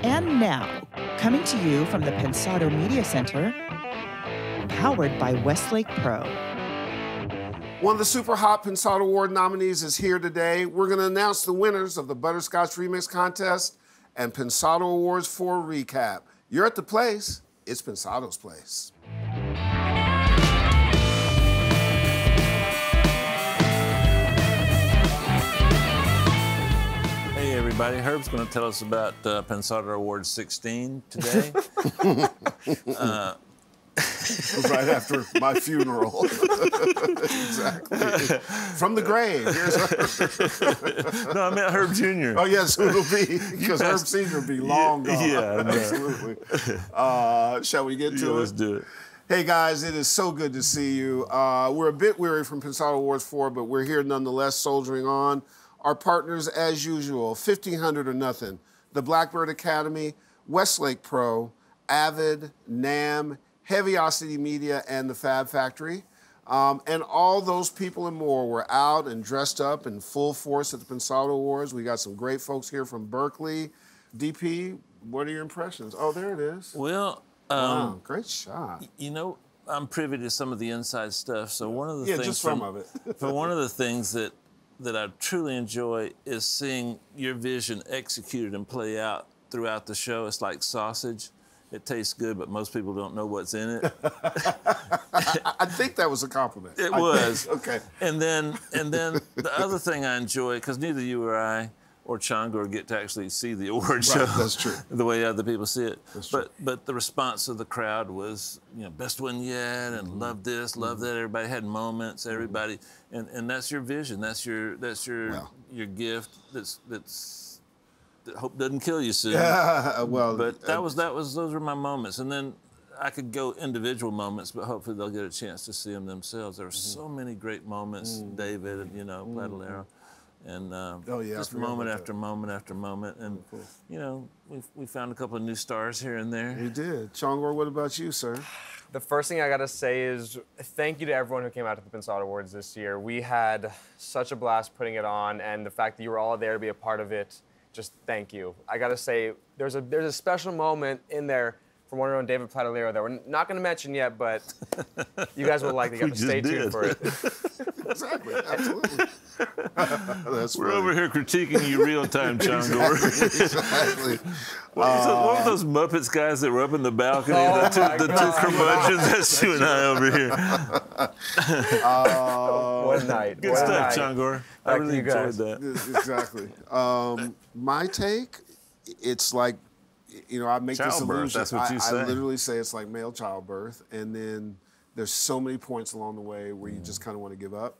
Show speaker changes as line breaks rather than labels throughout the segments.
And now, coming to you from the Pensado Media Center, powered by Westlake Pro.
One of the Super Hot Pensado Award nominees is here today. We're going to announce the winners of the Butterscotch Remix Contest and Pensado Awards 4 recap. You're at the place. It's Pensado's place.
Hey everybody, Herb's going to tell us about Pensado Awards 16 today.
Right after my funeral. Exactly. From the grave. Here's
No, I meant Herb Jr.
Oh, yes, it'll be, because Herb Sr. will be long gone.
Yeah,
absolutely. Shall we get to it?
Let's do it.
Hey, guys, it is so good to see you. We're a bit weary from Pensado Awards 4, but we're here nonetheless, soldiering on. Our partners, as usual, 1500 or Nothing, the Blackbird Academy, Westlake Pro, Avid, NAM, Heaviosity Media, and the Fab Factory. And all those people and more were out and dressed up in full force at the Pensado Awards. We got some great folks here from Berkeley. DP, what are your impressions? Oh, there it is.
Well,
wow, great shot.
You know, I'm privy to some of the inside stuff, so one of the things
just some of it.
but one of the things that I truly enjoy is seeing your vision executed and play out throughout the show. It's like sausage. It tastes good, but most people don't know what's in it.
I think that was a compliment.
It was.
Okay.
And then the other thing I enjoy, because neither you or I or Changor get to actually see the award show.
That's true.
The way other people see it.
That's true.
But the response of the crowd was, you know, best one yet, and love this, love that. Everybody had moments. Everybody, and that's your vision. That's your gift. That hope doesn't kill you soon.
Yeah, well,
but those were my moments, and then I could go individual moments, but hopefully they'll get a chance to see them themselves. There were so many great moments, David, and Platalero, and just moment after moment after moment, and you know, we found a couple of new stars here and there.
We did. Changor, what about you, sir?
The first thing I gotta say is thank you to everyone who came out to the Pensado Awards this year. We had such a blast putting it on, and the fact that you were all there to be a part of it. Just thank you. I gotta say, there's a special moment in there from one of our own David Platalero that we're not gonna mention yet, but you guys will like it. You have to stay tuned for it.
Exactly, absolutely.
We're over here critiquing you real time, Changor.
Exactly.
What were those Muppets guys that were up in the balcony? The two curmudgeons. That's you and I over here.
One night.
Good stuff, Changor. I really enjoyed that.
Exactly. My take, it's like, you know, I make this illusion.
That's what you say.
I literally say it's like male childbirth, and then there's so many points along the way where you just kind of want to give up,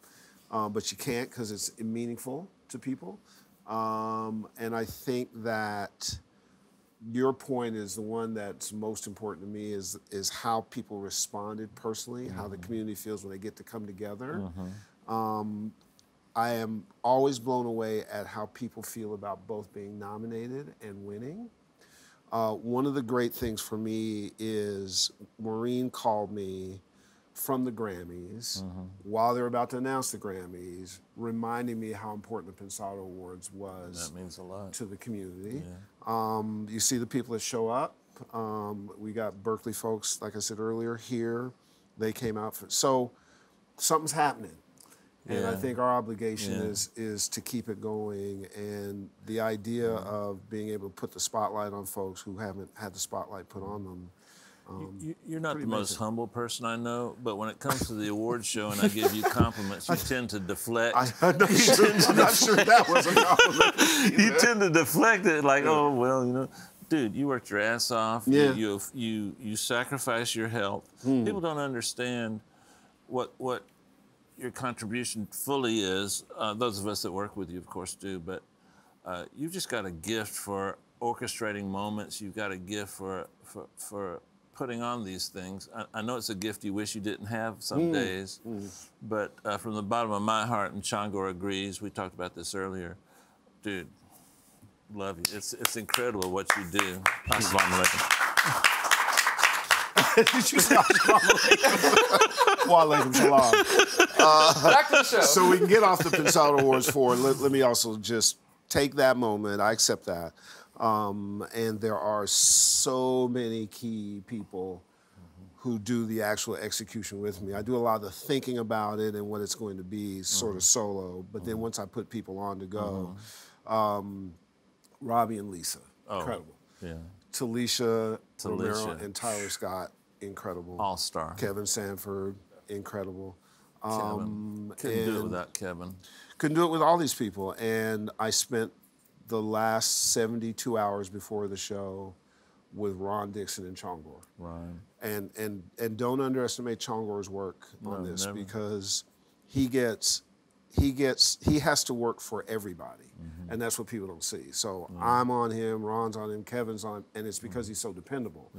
but you can't because it's meaningful to people. And I think that your point is the one that's most important to me is how people responded personally, how the community feels when they get to come together. I am always blown away at how people feel about both being nominated and winning. One of the great things for me is Maureen called me from the Grammys while they were about to announce the Grammys, reminding me how important the Pensado Awards was.
That means a lot
to the community.
Yeah.
You see the people that show up. We got Berkeley folks, like I said earlier, here. They came out so something's happening. And I think our obligation is to keep it going, and the idea of being able to put the spotlight on folks who haven't had the spotlight put on them.
You're not the most humble person I know, but when it comes to the awards show and I give you compliments, you tend to deflect.
I'm not sure that was a compliment.
You tend to deflect it like, oh, well, you know. Dude, you worked your ass off.
Yeah.
You sacrifice your health. People don't understand what your contribution fully is. Those of us that work with you, of course, do. But you've just got a gift for orchestrating moments. You've got a gift for putting on these things. I know it's a gift you wish you didn't have some days. But from the bottom of my heart, and Changor agrees, we talked about this earlier, dude, love you. It's incredible what you do. Assalamu alaikum.
Did you say Wa alaikum salam.
Back to the show.
So we can get off the Pensado Awards 4. Let me also just take that moment. I accept that. And there are so many key people who do the actual execution with me. I do a lot of the thinking about it and what it's going to be sort of solo, but then once I put people on to go, Robbie and Lisa, incredible.
Yeah.
Talisha Romero and Tyler Scott, incredible.
All-star.
Kevin Sanford, incredible.
Kevin. Couldn't do it without Kevin.
Couldn't do it with all these people. And I spent the last 72 hours before the show with Ron Dixon and Chongor.
Right.
And don't underestimate Chongor's work on this,
never.
because he has to work for everybody. And that's what people don't see. So I'm on him, Ron's on him, Kevin's on, and it's because he's so dependable.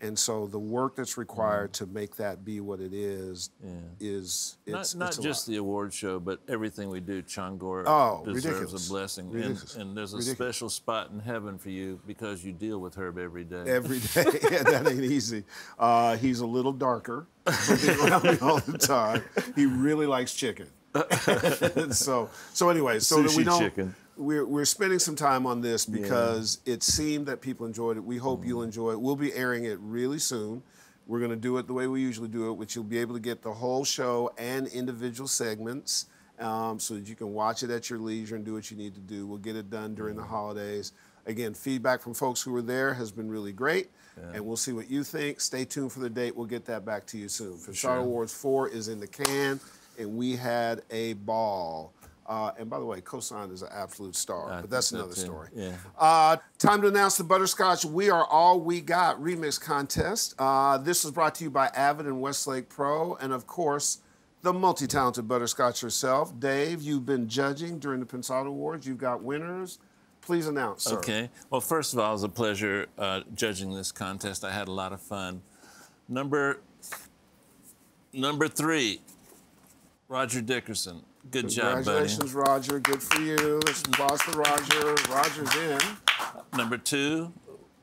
And so the work that's required to make that be what it is it's
not
a
just
lot.
the award show, but everything we do. Chongor deserves
ridiculous.
a blessing, and there's a
Ridiculous.
special spot in heaven for you because you deal with Herb every day.
Every day. Yeah, that ain't easy. He's a little darker, but being around me all the time. He really likes chicken. so anyway, so that we
Sushi
don't.
chicken.
We're spending some time on this because it seemed that people enjoyed it. We hope you'll enjoy it. We'll be airing it really soon. We're going to do it the way we usually do it, which you'll be able to get the whole show and individual segments, so that you can watch it at your leisure and do what you need to do. We'll get it done during the holidays. Again, feedback from folks who were there has been really great, and we'll see what you think. Stay tuned for the date. We'll get that back to you soon. Pensado Awards 4 is in the can, and we had a ball. And by the way, Cosign is an absolute star, but that's another story.
Yeah.
Time to announce the Butterscotch We Are All We Got remix contest. This was brought to you by Avid and Westlake Pro, and of course, the multi-talented Butterscotch herself. Dave, you've been judging during the Pensado Awards. You've got winners. Please announce, sir.
Okay. Well, first of all, it was a pleasure judging this contest. I had a lot of fun. Number 3, Roger Dickerson. Good job, buddy.
Congratulations, Roger. Good for you. Let's applause for Roger. Roger's in.
Number 2,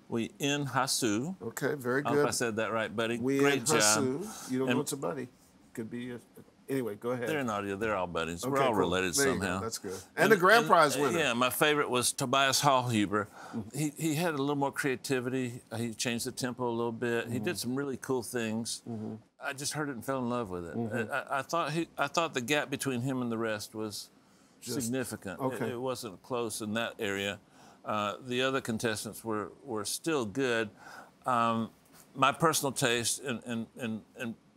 We In Hasu.
Okay, very
I hope I
good.
said that right, buddy.
We
Great
in
job.
Hasu. You don't know
And-
what's a buddy. Could be anyway, go ahead.
They're in audio. They're all buddies. We're
Okay,
all
cool.
related
There you go.
somehow.
That's good. And the grand prize winner.
Yeah, my favorite was Tobias Hallhuber. He had a little more creativity. He changed the tempo a little bit. He did some really cool things. I just heard it and fell in love with it. I thought the gap between him and the rest was significant.
okay.
It wasn't close in that area. The other contestants were still good. My personal taste in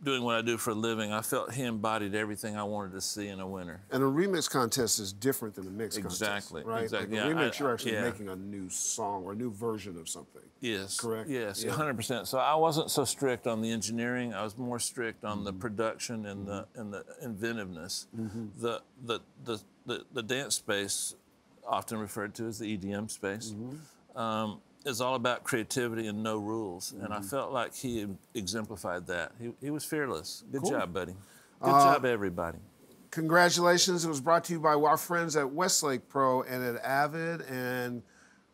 doing what I do for a living, I felt he embodied everything I wanted to see in a winner.
And a remix contest is different than a mix
Exactly,
contest, right?
exactly.
Like a
Yeah,
remix, you're actually
yeah.
making a new song or a new version of something.
Yes.
Correct?
Yes,
Yeah.
100%. So I wasn't so strict on the engineering. I was more strict on the production and the inventiveness. The dance space, often referred to as the EDM space, is all about creativity and no rules. And I felt like he exemplified that. He was fearless. Good job, buddy. Good job, everybody.
Congratulations. It was brought to you by our friends at Westlake Pro and at Avid. And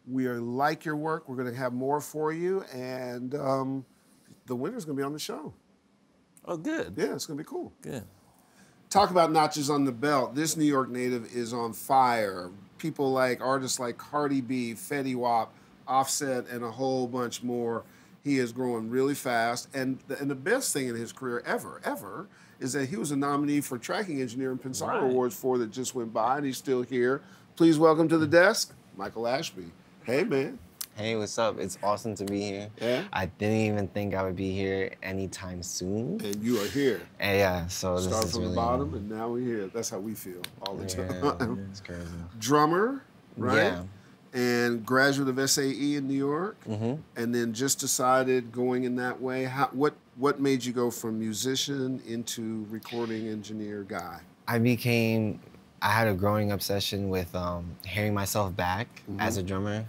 we like your work. We're going to have more for you. And the winner's going to be on the show.
Oh, good.
Yeah, it's going to be cool.
Good.
Talk about notches on the belt. This New York native is on fire. People like artists like Cardi B, Fetty Wap, Offset, and a whole bunch more. He is growing really fast. And the best thing in his career ever, is that he was a nominee for Tracking Engineer in Pensado
Right.
Awards 4 that just went by, and he's still here. Please welcome to the desk, Michael Ashby. Hey, man.
Hey, what's up? It's awesome to be here.
Yeah?
I didn't even think I would be here anytime soon.
And you are here.
And yeah, so this
Start
is
from
really
the bottom, and now we're here. That's how we feel all the time.
yeah, it's crazy.
Drummer, right?
Yeah.
And graduate of SAE in New York, and then just decided going in that way. What made you go from musician into recording engineer guy?
I had a growing obsession with hearing myself back as a drummer.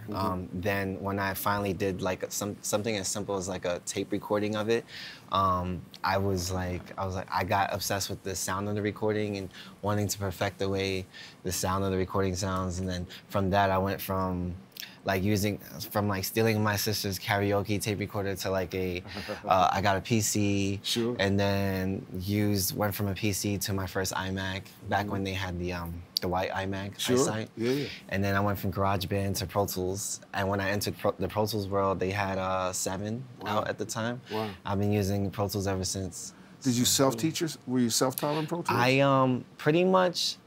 Then when I finally did like something as simple as like a tape recording of it, I was like, I got obsessed with the sound of the recording and wanting to perfect the way the sound of the recording sounds. And then from that, I went from like using from like stealing my sister's karaoke tape recorder to like I got a PC,
Sure.
and then went from a PC to my first iMac back when they had the white iMac
Sure.
eyesight.
Yeah.
And then I went from GarageBand to Pro Tools, and when I entered the Pro Tools world, they had 7 out at the time.
Wow.
I've been using Pro Tools ever since.
Did you self-teach? Were you self-taught on Pro Tools?
I pretty much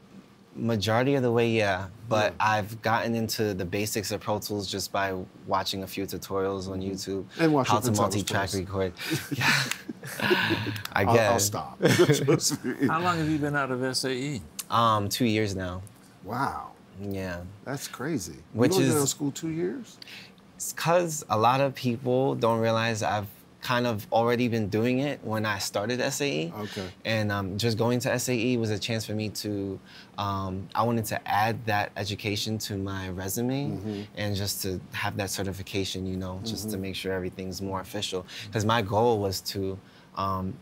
majority of the way, yeah. But I've gotten into the basics of Pro Tools just by watching a few tutorials on YouTube.
And watching
how to
Pentados
multi-track
Plus.
record. Yeah. I
I'll
guess.
stop.
How long have you been out of SAE?
2 years now.
Wow,
Yeah.
that's crazy.
Which
you only been
is-
out of school 2 years?
It's because a lot of people don't realize I've kind of already been doing it when I started SAE.
Okay.
And just going to SAE was a chance for me to, I wanted to add that education to my resume and just to have that certification, you know, just to make sure everything's more official. Because my goal was to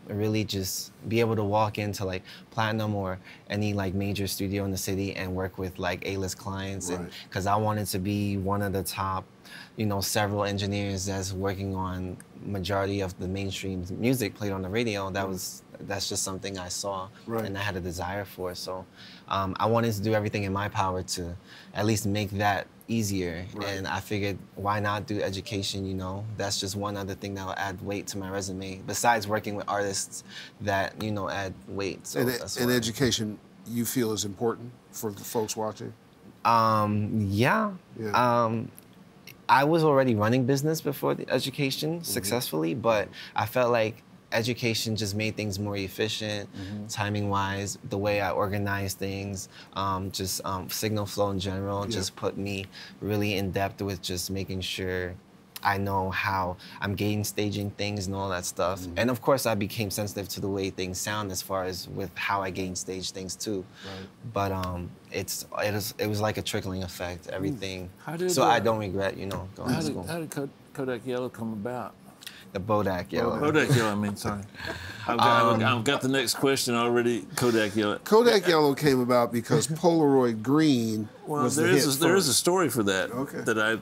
really just be able to walk into like Platinum or any like major studio in the city and work with like A-list clients.
Right.
And because I wanted to be one of the top, you know, several engineers that's working on majority of the mainstream music played on the radio. That's just something I saw
Right.
and I had a desire for. So I wanted to do everything in my power to at least make that easier.
Right.
And I figured, why not do education, you know? That's just one other thing that will add weight to my resume, besides working with artists that, you know, add weight. So that's
And
why.
education, you feel is important for the folks watching?
Yeah.
Yeah.
I was already running business before the education successfully, but I felt like education just made things more efficient, timing-wise, the way I organize things, signal flow in general, just put me really in depth with just making sure I know how I'm gain staging things and all that stuff. And of course, I became sensitive to the way things sound as far as with how I gain stage things too.
Right.
But it was like a trickling effect, everything.
How did,
So I don't regret, you know, going
How
to
did,
school.
how did Kodak Yellow come about?
The Bodak Yellow.
Kodak Yellow, I mean, sorry. I've got the next question already. Kodak Yellow.
Kodak Yellow came about because Polaroid Green
Well,
was
there
the hit
is a
first.
story for that
Okay.
that I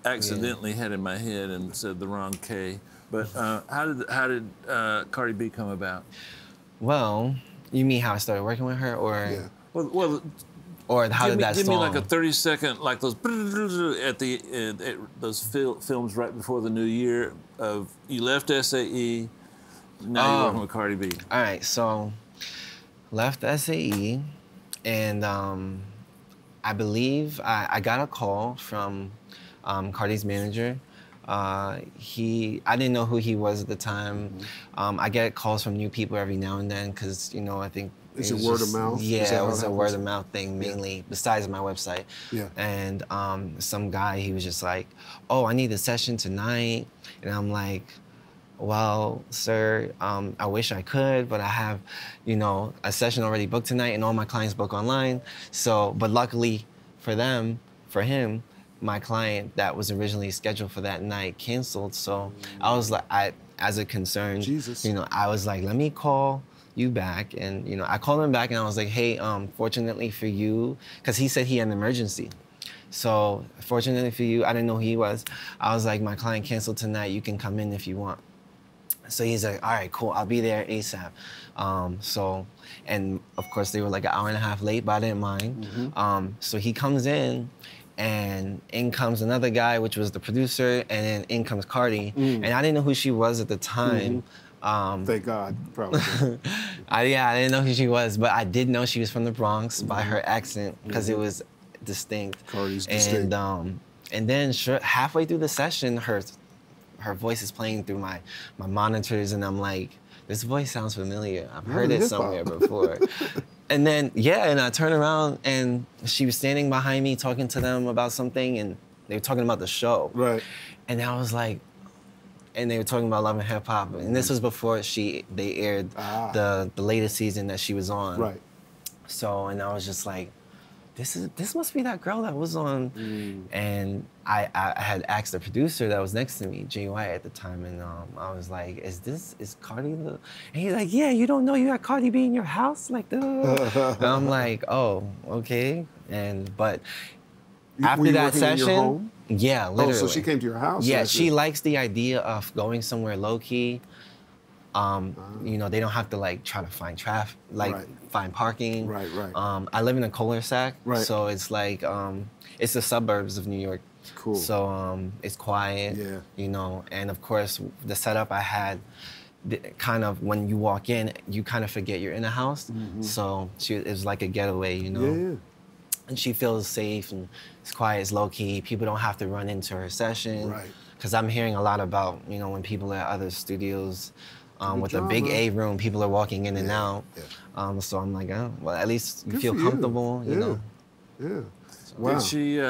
accidentally had in my head and said the wrong K. But how did Cardi B come about?
Well, you mean how I started working with her, or
Yeah.
Well,
or how did that
give
song?
me like a 30-second, like those at those films right before the new year of you left SAE, now you're working with Cardi B.
All right, so left SAE, and I believe I got a call from Cardi's manager. I didn't know who he was at the time. I get calls from new people every now and then because, you know, I think
Is
it
it
was
word of
just-
mouth? Is that
Yeah,
how
it
it
was a
happens?
word of mouth thing mainly, besides my website.
Yeah.
And some guy, he was just like, "Oh, I need a session tonight," and I'm like, "Well, sir, I wish I could, but I have, you know, a session already booked tonight, and all my clients book online. So, but luckily for him, my client that was originally scheduled for that night canceled. So I was like, as a concern,
Jesus.
you know, I was like, let me call you back, and you know, I called him back, and I was like, hey, fortunately for you, because he said he had an emergency. So fortunately for you, I didn't know who he was. I was like, my client canceled tonight. You can come in if you want. So he's like, all right, cool, I'll be there ASAP. And of course they were like an hour and a half late, but I didn't mind. So he comes in, and in comes another guy, which was the producer, and then in comes Cardi. And I didn't know who she was at the time.
Thank God, probably.
I didn't know who she was, but I did know she was from the Bronx by her accent, because it was distinct.
Cardi's distinct.
And then halfway through the session, her voice is playing through my monitors, and I'm like, this voice sounds familiar. I've heard it
hip-hop.
somewhere before. And then, and I turn around, and she was standing behind me talking to them about something, and they were talking about the show.
Right.
And I was like, and they were talking about Love and Hip Hop, and this was before they aired the latest season that she was on.
Right.
So, and I was just like, this must be that girl that was on. And I had asked the producer that was next to me, Jay White at the time, and I was like, is Cardi the? And he's like, yeah, you don't know you got Cardi B in your house, like, duh. And I'm like, oh, okay. But
Were
After
you
that
working in your
session,
home?
yeah, literally.
Oh, so she came to your house?
Yeah,
That's
she
it.
likes the idea of going somewhere low key. You know, they don't have to like try to find traffic, like
Right.
find parking.
Right, right.
I live in a cul-de-sac,
Right.
so it's like it's the suburbs of New York.
Cool.
So it's quiet.
Yeah.
You know, and of course the setup I had, kind of when you walk in, you kind of forget you're in a house. So it was like a getaway, you know.
Mm-hmm. Yeah.
And she feels safe and it's quiet, it's low key. People don't have to run into her session.
Right.
Because I'm hearing a lot about, you know, when people are at other studios with a
job,
big
huh?
A room, people are walking in and
Yeah,
out.
yeah.
So I'm like, oh, well, at least you
Good
feel
for you.
comfortable, you
Yeah.
know.
Yeah. Wow.
Did she?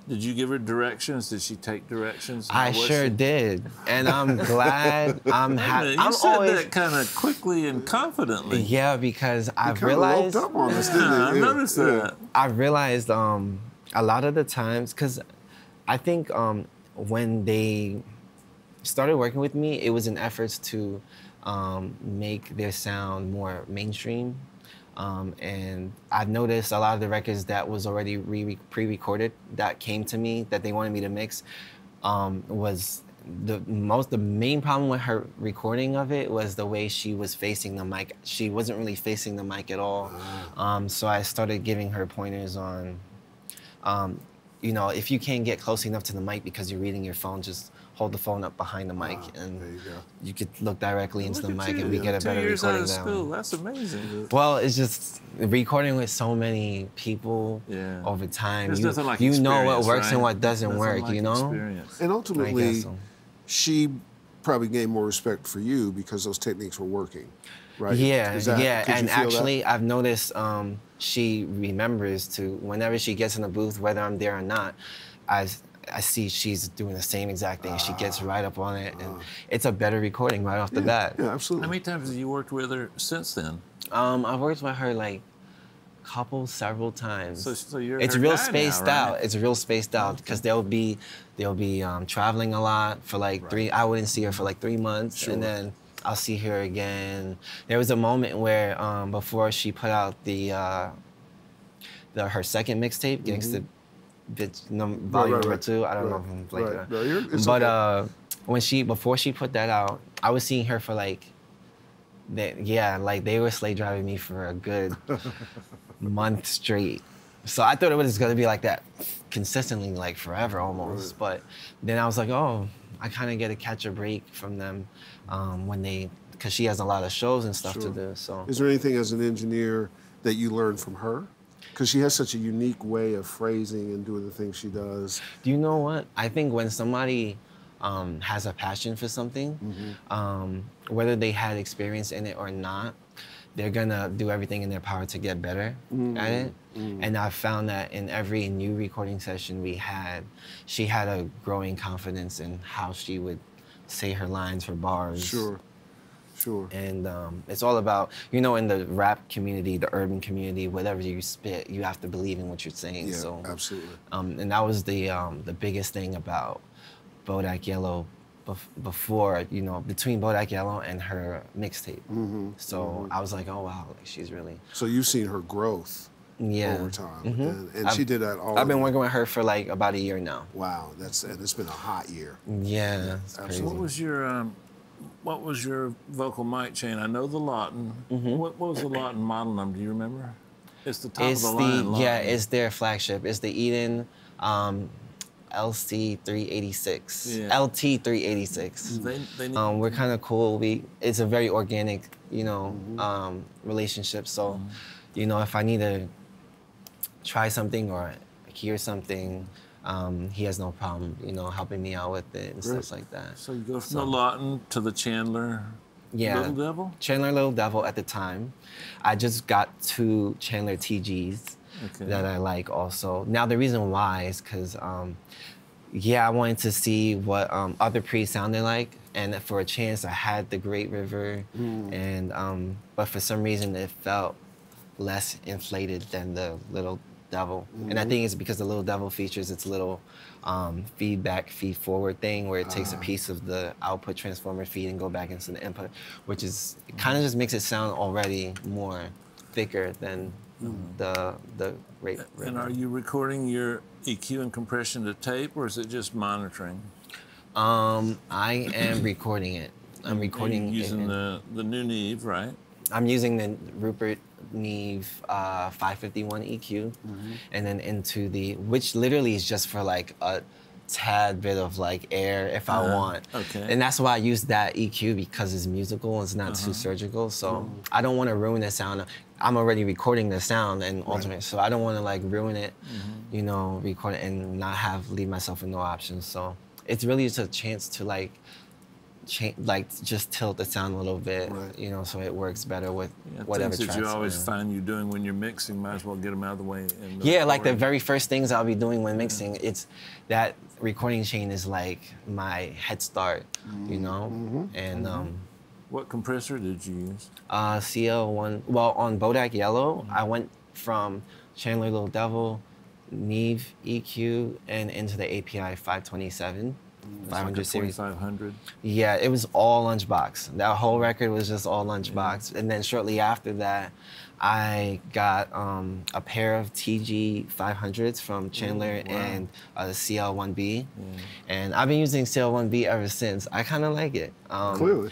Did you give her directions? Did she take directions?
I
Or was
sure
she-
did, and I'm glad. I'm
Wait a
happy.
minute, you
I'm
said
always
that kind of quickly and confidently.
yeah, because I've
Kinda
realized
roped up on us, didn't
Yeah, I
it? Yeah.
noticed
Yeah.
that.
I realized a lot of the times, because I think when they started working with me, it was in efforts to make their sound more mainstream. And I've noticed a lot of the records that was already pre-recorded that came to me that they wanted me to mix was the main problem with her recording of it was the way she was facing the mic. She wasn't really facing the mic at all. So I started giving her pointers on, you know, if you can't get close enough to the mic because you're reading your phone, just hold the phone up behind the mic and
there you go.
you could look directly into
Look
the
at
mic
you,
and we get a
2
better
years out
recording
of
that
school.
way.
That's amazing.
Well, it's just recording with so many people
Yeah.
over time.
There's nothing like
you know what
experience,
works
right?
and what doesn't
Nothing
work,
like
you know?
experience.
And
I
ultimately,
guess so.
she probably gained more respect for you because those techniques were working, right?
Yeah,
Is that-
yeah,
could you
and
feel that?
actually, I've noticed she remembers to whenever she gets in the booth, whether I'm there or not, I see she's doing the same exact thing. She gets right up on it, and it's a better recording right off the bat.
Yeah, absolutely.
How many times have you worked with her since then?
I've worked with her like several times.
So you're
It's
her
real
guy
spaced
now, right?
out. It's real spaced out because they'll be traveling a lot for like I wouldn't see her for like 3 months,
Sure.
and then I'll see her again. There was a moment where before she put out her second mixtape, Gangsta Bitch Volume
right,
number
right.
2. I don't know
Right,
if I'm like
right.
that.
No, it's
But
okay.
before she put that out, I was seeing her for like they were slave driving me for a good month straight. So I thought it was gonna be like that consistently, like forever almost. But then I was like, oh, I kind of get to catch a break from them because she has a lot of shows and stuff
Sure.
to do. So
Is there anything as an engineer that you learned from her? Because she has such a unique way of phrasing and doing the things she does.
do you know what? I think when somebody has a passion for something, whether they had experience in it or not, they're gonna do everything in their power to get better at it. And I found that in every new recording session we had, she had a growing confidence in how she would say her lines, her bars.
Sure.
And it's all about, you know, in the rap community, the urban community, whatever you spit, you have to believe in what you're saying.
Yeah,
So,
absolutely.
and that was the biggest thing about Bodak Yellow before, you know, between Bodak Yellow and her mixtape. So I was like, oh wow, like she's really,
So you've seen her growth
yeah.
over time. And she did that all
I've been
over.
working with her for like about a year now.
Wow, and it's been a hot year.
Yeah, it's crazy.
absolutely.
What was your vocal mic chain? I know the Lawton. What was the Lawton model number? Do you remember? It's the top
It's
of the line. Lawton.
it's their flagship. It's the Eden LC 386.
Yeah.
LT 386.
They need,
We're kind of cool. It's a very organic, you know, relationship. So, you know, if I need to try something or hear something, he has no problem, you know, helping me out with it and
Great.
stuff like that.
so you go from the Lawton to the Chandler
Yeah.
Little Devil?
Chandler Little Devil at the time. I just got 2 Chandler TGs
Okay.
that I like also. Now the reason why is because, I wanted to see what other Pre sounded like, and for a chance I had the Great River, and but for some reason it felt less inflated than the Little Devil, and I think it's because the Little Devil features its little feedback, feed forward thing where it takes a piece of the output transformer feed and go back into the input, which is it kind of just makes it sound already more thicker than the Great River.
And are you recording your EQ and compression to tape, or is it just monitoring?
I am recording it. I'm recording
And you're using
it.
the new Neve, right?
I'm using the Rupert Neve 551 EQ, and then into the, which literally is just for like a tad bit of like air if I want.
Okay.
And that's why I use that EQ, because it's musical and it's not too surgical. So I don't want to ruin the sound. I'm already recording the sound and alternate, so I don't want to like ruin it, you know, record it and not leave myself with no options. So it's really just a chance to like just tilt the sound a little bit, you know, so it works better with whatever
Things that
tracks.
you always find you doing when you're mixing, might as well get them out of the way.
Yeah, like the very first things I'll be doing when mixing, it's that recording chain is like my head start, you know? And
what compressor did you use?
CL1, well, on Bodak Yellow, I went from Chandler Little Devil, Neve EQ, and into the API 527. 500 series.
2500.
Yeah, it was all Lunchbox. That whole record was just all Lunchbox. And then shortly after that, I got a pair of TG 500s from Chandler and a CL1B. And I've been using CL1B ever since. I kind of like it.
Clearly.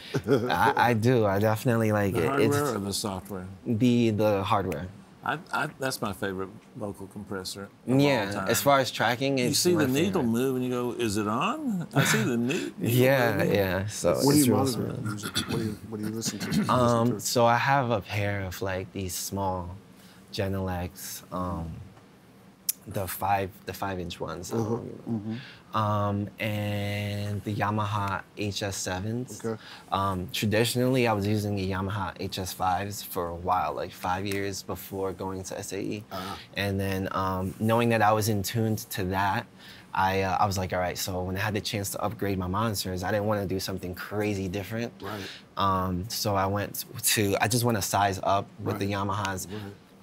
I do. I definitely like
The
it.
hardware or the software?
The hardware.
That's my favorite vocal compressor of all
Yeah,
time.
as far as tracking, it's
You see
my
the needle
favorite.
move and you go, is it on? I see the needle.
Yeah. So
What do
it's
you
real
monitor?
smooth.
Music? What do you listen to?
So I have a pair of like these small Genelecs, the 5-inch ones, and the Yamaha HS7s.
Okay.
Traditionally, I was using the Yamaha HS5s for a while, like 5 years before going to SAE. And then knowing that I was in tune to that, I was like, all right, so when I had the chance to upgrade my monitors, I didn't want to do something crazy different. So I just went a size up with the Yamahas,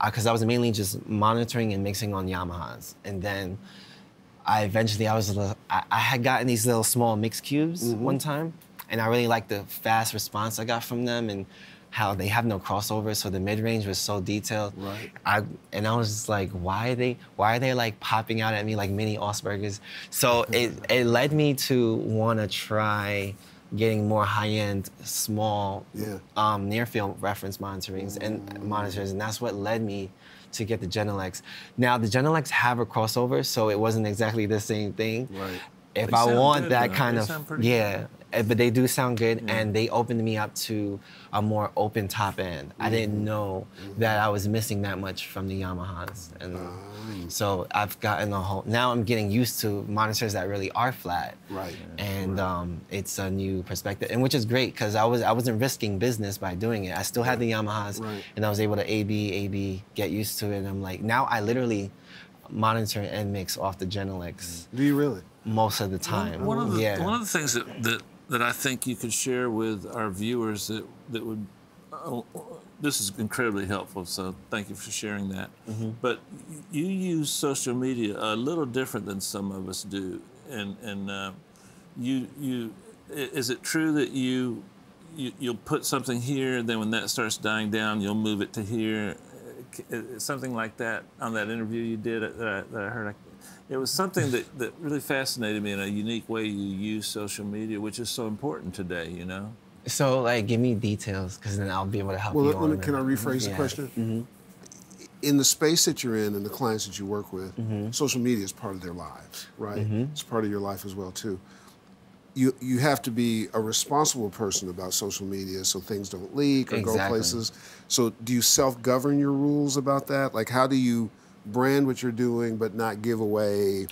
because I was mainly just monitoring and mixing on Yamahas. And then I had gotten these little small mix cubes one time, and I really liked the fast response I got from them and how they have no crossover, so the mid-range was so detailed. I was just like, why are they like popping out at me like mini Augsburgers? So it led me to want to try getting more high-end, small, near-field reference monitors, and that's what led me to get the Genelecs. Now the Genelecs have a crossover, so it wasn't exactly the same thing. If I want that kind of, but they do sound good, and they opened me up to a more open top end. I didn't know that I was missing that much from the Yamahas, and so I've gotten now I'm getting used to monitors that really are flat, and it's a new perspective, and which is great because I wasn't risking business by doing it. I still had the Yamahas, and I was able to A/B, get used to it, and I'm like, now I literally monitor and mix off the Genelecs.
Do you really?
Most of the time.
One of the things that I think you could share with our viewers that would, this is incredibly helpful, so thank you for sharing that. But you use social media a little different than some of us do, and is it true that you'll put something here, and then when that starts dying down, you'll move it to here? Something like that on that interview you did that I heard. It was something that really fascinated me in a unique way. You use social media, which is so important today, you know?
So, like, give me details, because then I'll be able to help you on
can I rephrase the question? In the space that you're in and the clients that you work with, social media is part of their lives, right? It's part of your life as well, too. You have to be a responsible person about social media so things don't leak or go places. So do you self-govern your rules about that? Like, how do you brand what you're doing but not give away?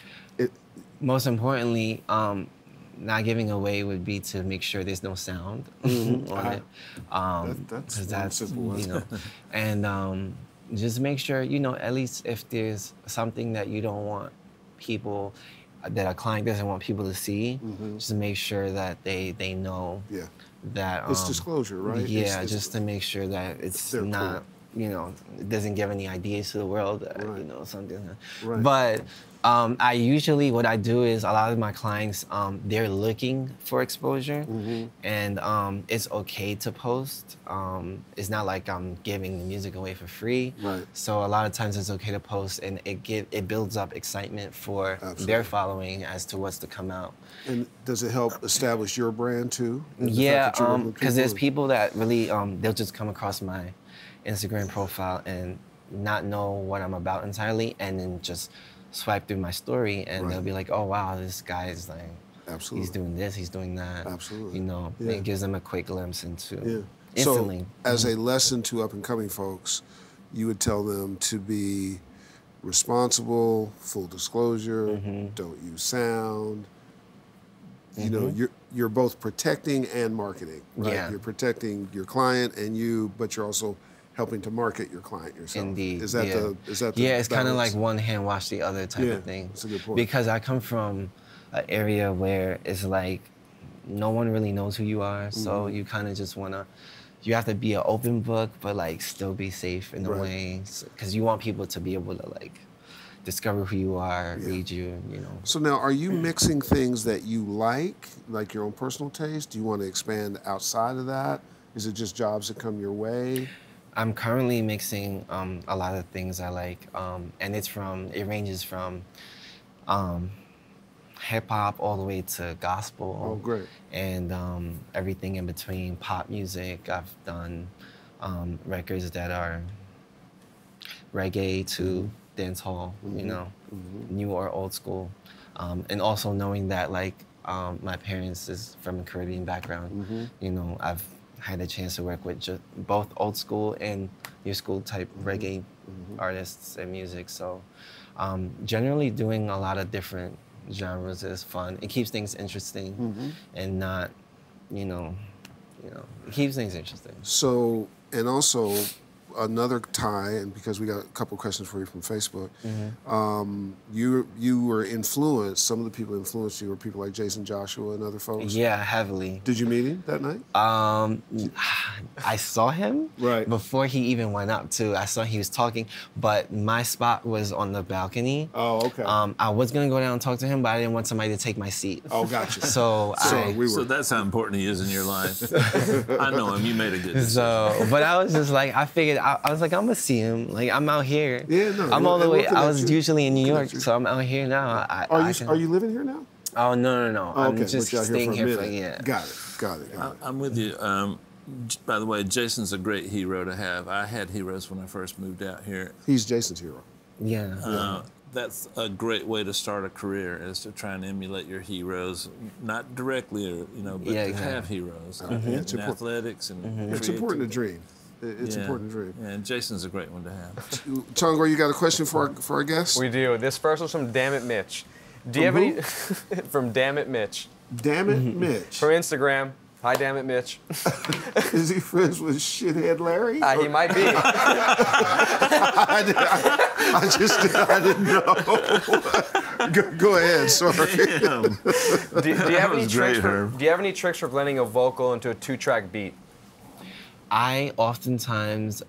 Most importantly, not giving away would be to make sure there's no sound on it.
That's simple.
You know, and just make sure, you know, at least if there's something that you don't want people, that a client doesn't want people to see, just make sure that they know that.
It's disclosure, right?
Yeah, just to make sure that it's not you know, it doesn't give any ideas to the world,
Right.
you know, something.
Right.
But I usually, what I do is a lot of my clients, they're looking for exposure, and it's okay to post. It's not like I'm giving the music away for free.
Right.
So a lot of times it's okay to post, and it builds up excitement for their following as to what's to come out.
And does it help establish your brand too? The fact
Yeah,
that you're working with
because there's
and-
people that really they'll just come across my Instagram profile and not know what I'm about entirely, and then just swipe through my story, and they'll
Right.
be like, "Oh wow, this guy is like,
Absolutely.
he's doing this, he's doing that."
Absolutely.
You know,
Yeah.
it gives them a quick glimpse into
Yeah.
instantly.
So, as a lesson to up and coming folks, you would tell them to be responsible, full disclosure,
Mm-hmm.
don't use sound. You know, you're both protecting and marketing. Right?
Yeah.
You're protecting your client and you, but you're also helping to market your client yourself.
Indeed.
Is that
yeah.
the
Yeah, it's kind of
balance?
like one hand wash the other type
Yeah,
of thing.
that's a good point.
Because I come from an area where it's like no one really knows who you are, so
Mm-hmm.
you kind of just wanna. You have to be an open book, but like still be safe in a
Right.
way, because you want people to be able to like discover who you are,
Yeah.
read you, you know.
So now, are you mixing things that you like your own personal taste? Do you want to expand outside of that? Is it just jobs that come your way?
I'm currently mixing a lot of things I like, and it ranges from hip hop all the way to gospel.
Oh, great.
And everything in between, pop music. I've done records that are reggae to dancehall, you know, new or old school. And also knowing that like my parents is from a Caribbean background, you know, I've had a chance to work with both old school and new school type reggae artists and music. So generally doing a lot of different genres is fun. It keeps things interesting and not, you know, it keeps things interesting.
So, and also another tie, and because we got a couple questions for you from Facebook, you were influenced. Some of the people influenced you were people like Jason Joshua and other folks.
Yeah, heavily.
Did you meet him that night?
I saw him
Right.
before he even went up too. I saw he was talking, but my spot was on the balcony.
Oh, okay.
I was gonna go down and talk to him, but I didn't want somebody to take my seat.
Oh, gotcha.
So
So that's how important he is in your life. I know him. You made a good decision.
So, but I was just like, I figured, I was like, I'm gonna see him. Like, I'm out here.
Yeah, no,
I'm all the
and
way.
we'll connect
I was
you.
usually in New
We'll
York,
connect you.
so I'm out here now.
Are you living here now?
Oh no.
Oh,
I'm
okay,
just
but you're
staying
for a
here for
minute. Got it.
I'm with you. By the way, Jason's a great hero to have. I had heroes when I first moved out here.
He's Jason's hero.
Yeah.
That's a great way to start a career, is to try and emulate your heroes, not directly, or but
Yeah,
to
exactly.
have heroes
Yeah,
in
it's important.
athletics and
It's important to
creativity.
dream. It's
Yeah.
important to dream.
Yeah, and Jason's a great one to have.
Tongo, you got a question for our guest?
We do. This first one's from Damn It Mitch. Do you have
From
any from Damn It Mitch
Damn it, Mitch.
from Instagram? Hi, Damn It Mitch.
Is he friends with Shithead Larry?
He might be.
I didn't know. Go ahead. Sorry.
Do you have any
was
tricks?
great,
For,
Herb.
do you have any tricks for blending a vocal into a 2-track beat?
I oftentimes,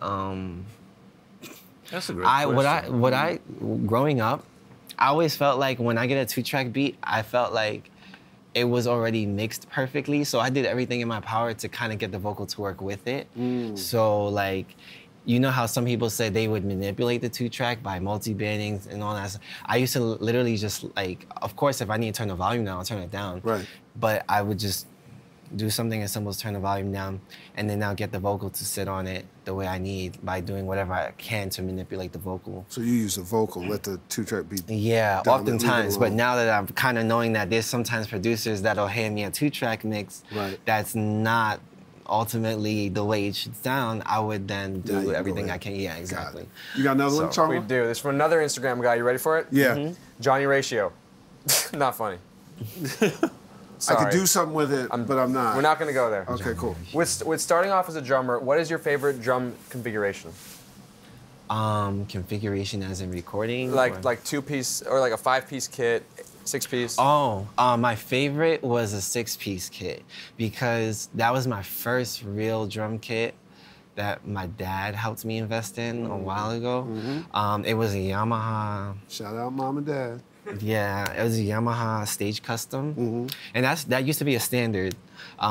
That's a great question.
growing up, I always felt like when I get a 2-track beat, I felt like it was already mixed perfectly. So I did everything in my power to kind of get the vocal to work with it. So like, you know how some people said they would manipulate the 2-track by multi-banding and all that. I used to literally just like, of course, if I need to turn the volume down, I'll turn it down.
Right.
But I would just do something as simple as turn the volume down, and then I'll get the vocal to sit on it the way I need by doing whatever I can to manipulate the vocal.
So you use the vocal, let the 2-track beat.
Yeah,
down, leave it
oftentimes. But
alone.
now that I'm kind of knowing that there's sometimes producers that'll hand me a 2-track mix
Right.
that's not ultimately the way it should sound, I would then
Now you
do
can go
everything
ahead.
I can. Yeah,
Got
exactly.
it. You got another one,
So-
We
Tongo?
do. This is from another Instagram guy. You ready for it?
Yeah.
Johnny Ratio. Not funny.
I
Sorry.
could do something with it, but I'm not.
We're not going to go there.
Okay, cool.
With starting off as a drummer, what is your favorite drum configuration?
Configuration as in recording? or-
Like 2-piece or like a 5-piece kit, 6-piece?
Oh, my favorite was a 6-piece kit because that was my first real drum kit, that my dad helped me invest in a while ago. It was a Yamaha.
Shout out mom and dad.
Yeah, it was a Yamaha Stage Custom, and that used to be a standard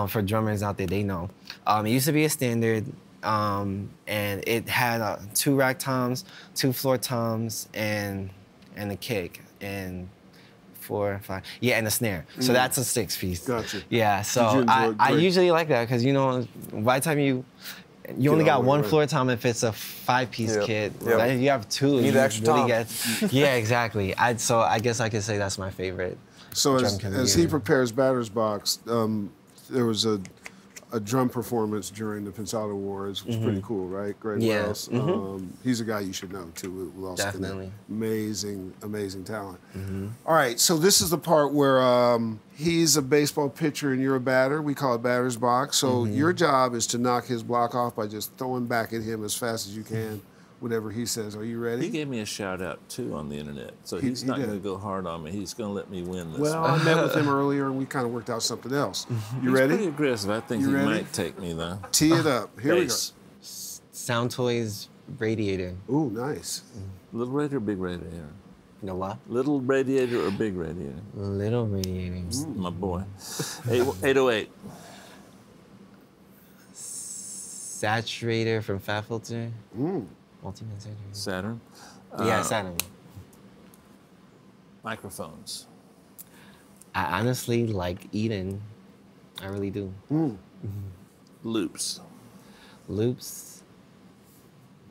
for drummers out there. They know. It used to be a standard, and it had 2 rack toms, 2 floor toms, and a kick, and 4, 5. Yeah, and a snare. So that's a 6-piece.
Gotcha.
Yeah, so
Did you enjoy it?
I
Great.
usually like that because, you know, by the time you only
all
got
the way
one
around.
floor tom if it's a 5-piece
Yep.
kit.
Yep.
Like, if you have 2,
need the extra tom.
Yeah, exactly. So I guess I could say that's my favorite.
So
drum
as
computer.
he prepares batter's box, there was a drum performance during the Pensado Awards, which was pretty cool, right? Greg
Yeah.
Wells. He's a guy you should know too. Who else can-
Definitely.
amazing talent. All right, so this is the part where he's a baseball pitcher and you're a batter. We call it batter's box. So your job is to knock his block off by just throwing back at him as fast as you can, whatever he says. Are you
He
ready?
gave me a shout out too on the internet, so
He-
he's
he
not
did.
going to go hard on me. He's going to let me win this.
Well,
one.
I met with him earlier and we kind of worked out something else. You
He's pretty
ready?
aggressive. I think
You
he
ready?
might take me though.
Tee it up. Here
Bass.
Sound Toys Radiator.
we go. Ooh, nice.
Little radiator or big radiator?
You know what?
Little radiator or big radiator?
Little Radiator.
My boy. 808.
Saturator from Fat Filter. Ultimate Saturator.
Saturn.
Yeah, Saturn.
Microphones.
I honestly like Eden. I really do.
Loops.
Loops,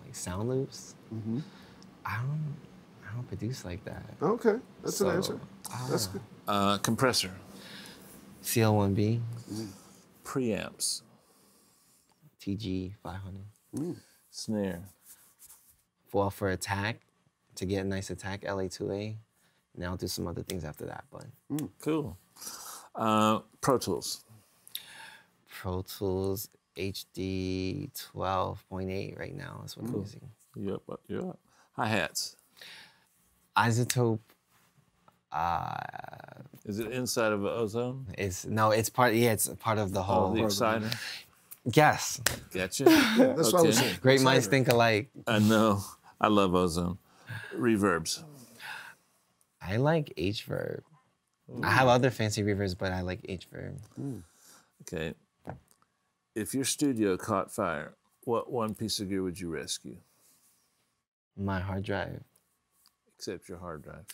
like sound loops. I don't produce like that.
Okay, that's an
So,
answer. That's good.
Compressor.
CL1B,
Preamps.
TG 500.
Snare.
Well, for attack, to get a nice attack, LA2A. And I'll do some other things after that, but
Cool. Pro Tools.
Pro Tools HD 12.8 right now is what I'm using.
You're up. Hi-hats.
Isotope,
Is it inside of an ozone?
it's part of the
Oh,
whole.
the exciter.
Yes,
Gotcha.
That's what I was saying.
great minds
Excited.
think alike.
I know. I love ozone. Reverbs.
I like H-Verb. I have other fancy reverbs, but I like H-Verb.
Okay. If your studio caught fire, what one piece of gear would you rescue?
My hard drive.
Except your hard drive.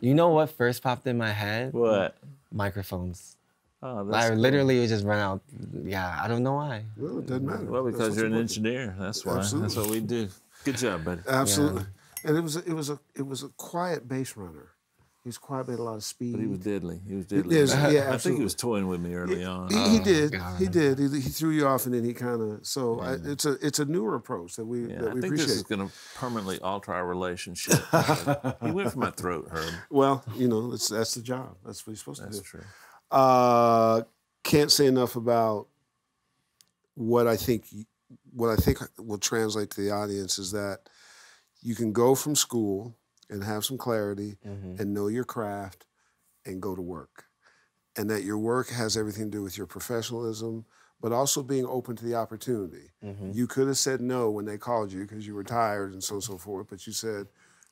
You know what first popped in my head?
What?
Microphones.
Oh, that's
I
cool.
literally would just run out. Yeah, I don't know why.
Well, it doesn't matter.
Well,
That's
because
what's
you're an
important.
engineer. That's why.
Absolutely.
That's what we do. Good job, buddy.
Absolutely. And it was a quiet bass runner. He was quiet, but had a lot of speed.
But he was deadly. He was deadly.
Yes, yeah,
I think
absolutely.
he was toying with me early on.
He did.
God.
He did. He threw you off, and then he kind of. So it's a newer approach that we
Yeah,
that
I
we
think this is
appreciate.
going to permanently alter our relationship. He went for my throat, Herb.
Well, that's the job. That's what he's supposed
That's
to do.
true.
Can't say enough about what I think will translate to the audience is that you can go from school and have some clarity and know your craft and go to work. And that your work has everything to do with your professionalism, but also being open to the opportunity. You could have said no when they called you because you were tired and so on and so forth, but you said,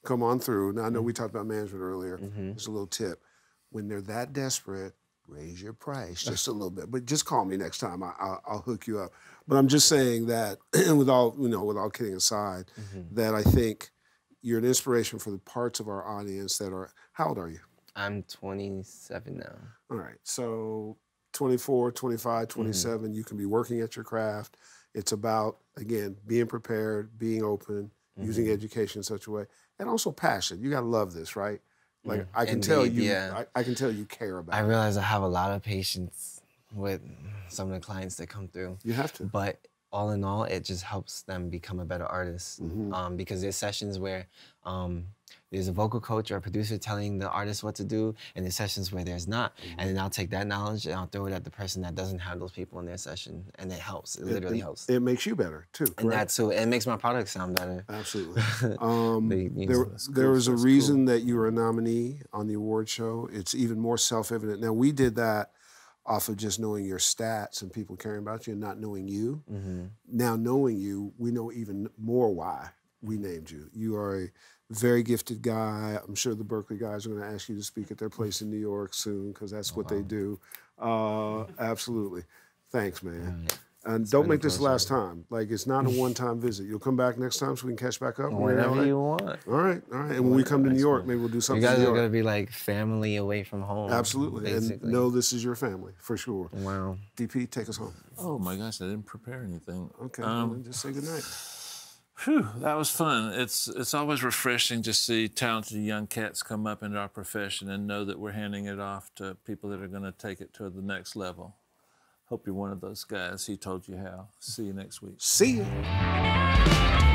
come on through. Now, I know we talked about management earlier. Just a little tip. When they're that desperate, raise your price just a little bit. But just call me next time. I'll hook you up. But I'm just saying that, with all kidding aside, that I think you're an inspiration for the parts of our audience that are. How old are you?
I'm 27 now.
All right. So 24, 25, 27, you can be working at your craft. It's about, again, being prepared, being open, using education in such a way, and also passion. You got to love this, right? Like I can tell
Indeed,
you,
yeah.
I can tell you care about
I
it.
realize I have a lot of patience with some of the clients that come through.
You have to.
But all in all, it just helps them become a better artist. Because there's sessions where there's a vocal coach or a producer telling the artist what to do, and there's sessions where there's not. And then I'll take that knowledge and I'll throw it at the person that doesn't have those people in their session, and it helps. It literally helps.
It makes you better too.
And that
Correct?
too, it makes my product sound better.
Absolutely.
They-
There was a reason that you were a nominee on the award show. It's even more self-evident. Now, we did that off of just knowing your stats and people caring about you and not knowing you.
Mm-hmm.
Now knowing you, we know even more why we named you. You are a very gifted guy. I'm sure the Berkeley guys are going to ask you to speak at their place in New York soon because that's what they do. Absolutely. Thanks, man.
Right.
And don't make this the last time. Like, it's not a one-time visit. You'll come back next time so we can catch back up.
Whenever you want.
All right. And when we come to New York, maybe we'll do something
You guys
in New
are
York.
gonna be like family away from home.
Absolutely.
Basically.
And know this is your family, for sure.
Wow.
DP, take us home.
Oh my gosh, I didn't prepare anything.
Okay, well, then just say goodnight.
Whew, that was fun. It's always refreshing to see talented young cats come up into our profession and know that we're handing it off to people that are going to take it to the next level. Hope you're one of those guys. He told you how. See you next week.
See you.